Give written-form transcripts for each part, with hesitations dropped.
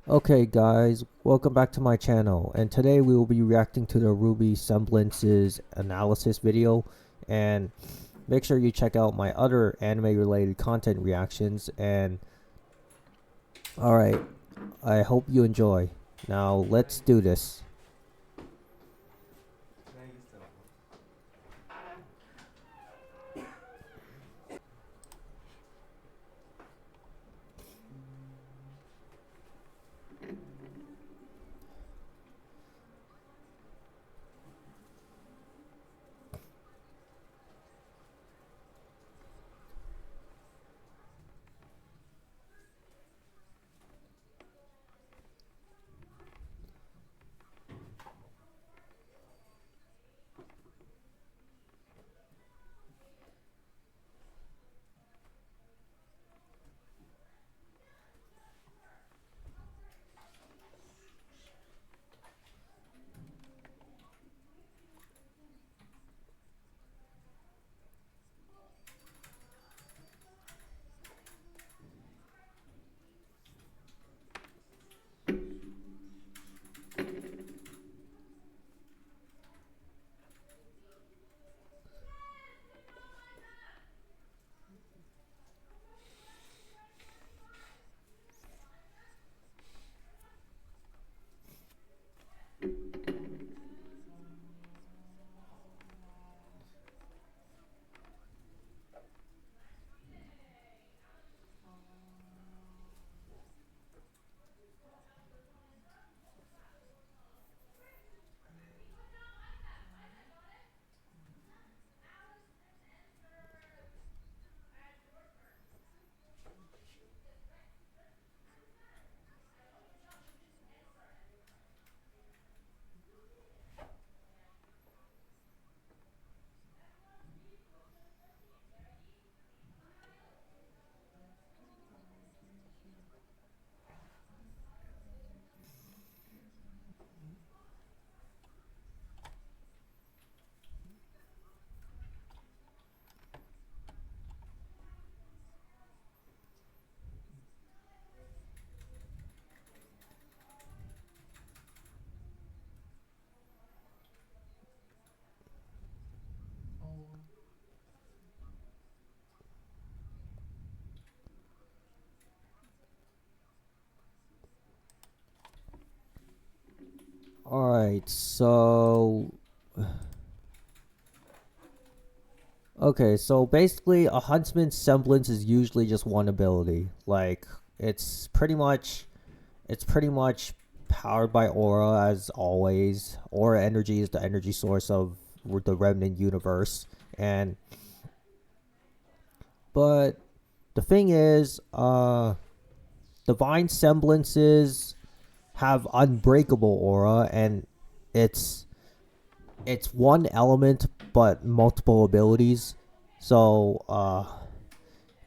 Okay guys, welcome back to my channel, and today we will be reacting to the RWBY Semblance's analysis video, and make sure you check out my other anime related content reactions. And alright, I hope you enjoy. Now let's do this. Alright, so okay, so basically a huntsman's semblance is usually just one ability. Like it's pretty much It's pretty much powered by aura as always. Aura energy is the energy source of the remnant universe. And but the thing is, divine semblances have unbreakable aura, and it's it's one element but multiple abilities. So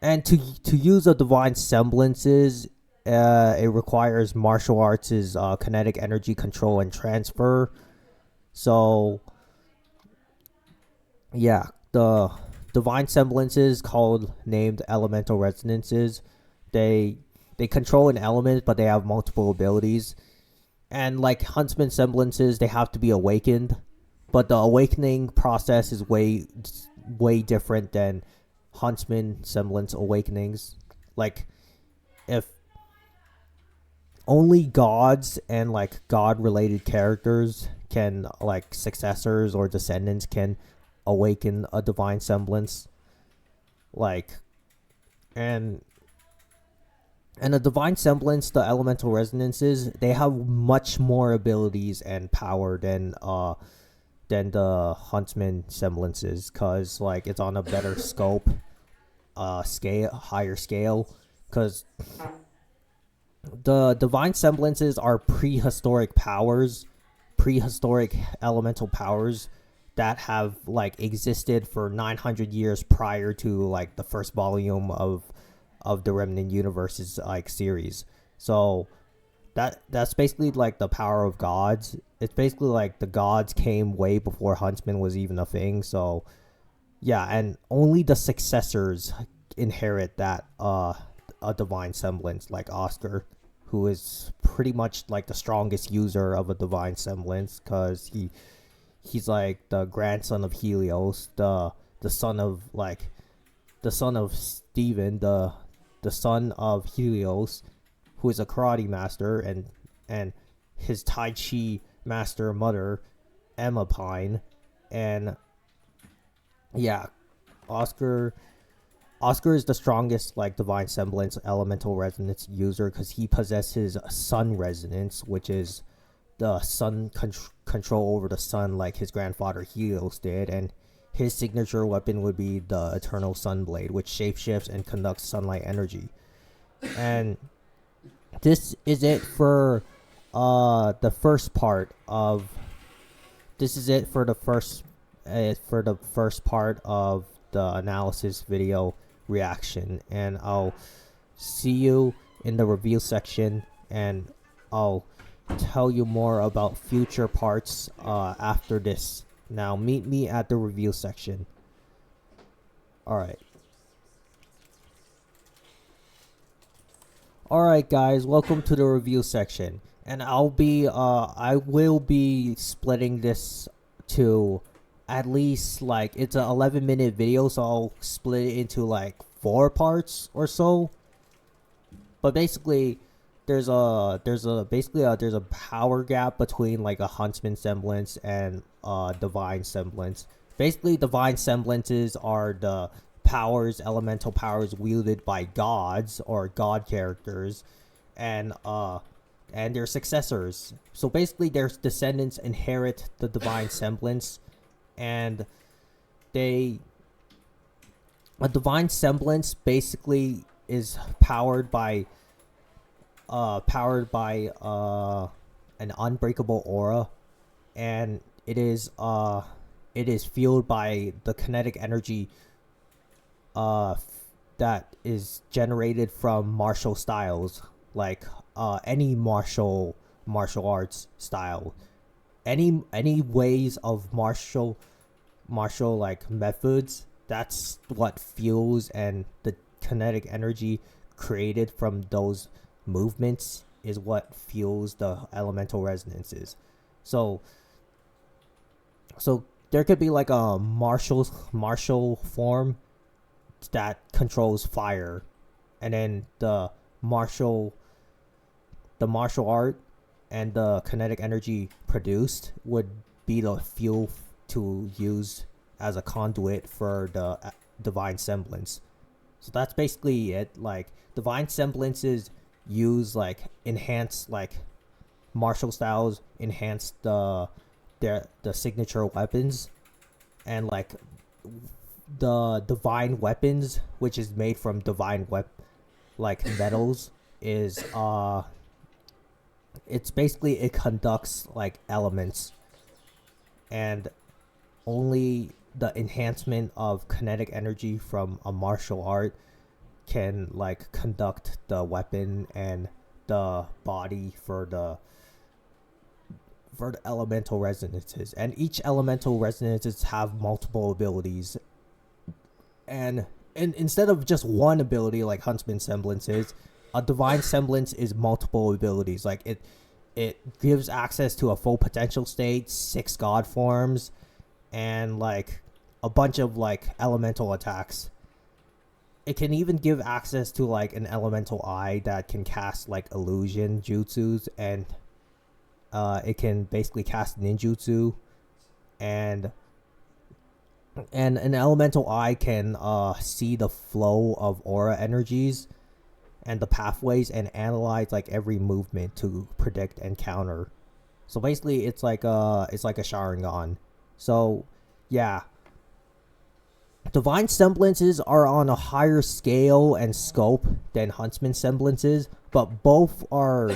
and to use a divine semblances, it requires martial arts' kinetic energy control and transfer. So yeah, the divine semblances, called named elemental resonances, they they control an element, but they have multiple abilities. And like huntsman semblances, they have to be awakened, but the awakening process is way different than huntsman semblance awakenings. Like if only gods and like god related characters can, like successors or descendants can awaken a divine semblance, like and and a divine semblance, the elemental resonances, they have much more abilities and power than the huntsman semblances, because like it's on a better scope, scale, higher scale, because the divine semblances are prehistoric powers, prehistoric elemental powers that have like existed for 900 years prior to like the first volume of the remnant universe's like series. So that's basically like the power of gods. It's basically like the gods came way before huntsman was even a thing. So yeah, and only the successors inherit that a divine semblance, like Oscar, who is pretty much like the strongest user of a divine semblance, because he's like the grandson of Helios, the son of Steven, the son of Helios, who is a karate master, and his Tai Chi master mother, Emma Pine. And yeah, Oscar is the strongest like divine semblance elemental resonance user, because he possesses sun resonance, which is the sun control over the sun, like his grandfather Helios did. And his signature weapon would be the Eternal Sunblade, which shapeshifts and conducts sunlight energy. And this is it for the first part of. This is it for the first part of the analysis video reaction, and I'll see you in the review section, and I'll tell you more about future parts after this. Now meet me at the review section. Alright guys, welcome to the review section. And I will be splitting this to at least like, it's a 11-minute video, so I'll split it into like 4 parts or so. But basically there's a power gap between like a huntsman semblance and divine semblance. Basically, divine semblances are the elemental powers wielded by gods or god characters, and their successors. So basically, their descendants inherit the divine semblance, and a divine semblance basically is powered by an unbreakable aura, and it is fueled by the kinetic energy that is generated from martial styles, like any martial arts style, any ways of martial like methods. That's what fuels, and the kinetic energy created from those movements is what fuels the elemental resonances. So there could be like a martial form that controls fire, and then the martial art and the kinetic energy produced would be the fuel to use as a conduit for the divine semblance. So that's basically it. Like, divine semblances use like enhance like martial styles, enhance the signature weapons, and like the divine weapons, which is made from divine metals, is it's basically, it conducts like elements, and only the enhancement of kinetic energy from a martial art can like conduct the weapon and the body for the elemental resonances. And each elemental resonances have multiple abilities, and instead of just one ability like huntsman semblances, a divine semblance is multiple abilities. Like it gives access to a full potential state, 6 god forms, and like a bunch of like elemental attacks. It can even give access to like an elemental eye that can cast like illusion jutsus, and it can basically cast ninjutsu, and an elemental eye can see the flow of aura energies and the pathways and analyze like every movement to predict and counter. So basically it's like a Sharingan. So yeah, divine semblances are on a higher scale and scope than huntsman semblances, but both are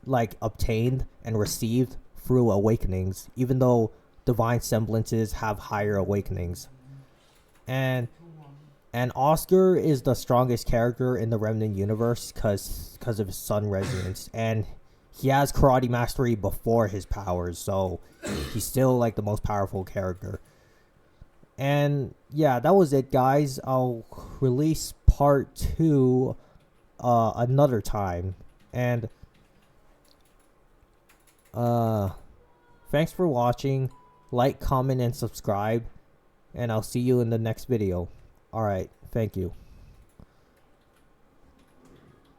like obtained and received through awakenings, even though divine semblances have higher awakenings. And Oscar is the strongest character in the Remnant universe because of his sun resonance, and he has karate mastery before his powers, so he's still like the most powerful character. And yeah, that was it, guys. I'll release part 2 another time. And thanks for watching. Like, comment, and subscribe. And I'll see you in the next video. Alright, thank you.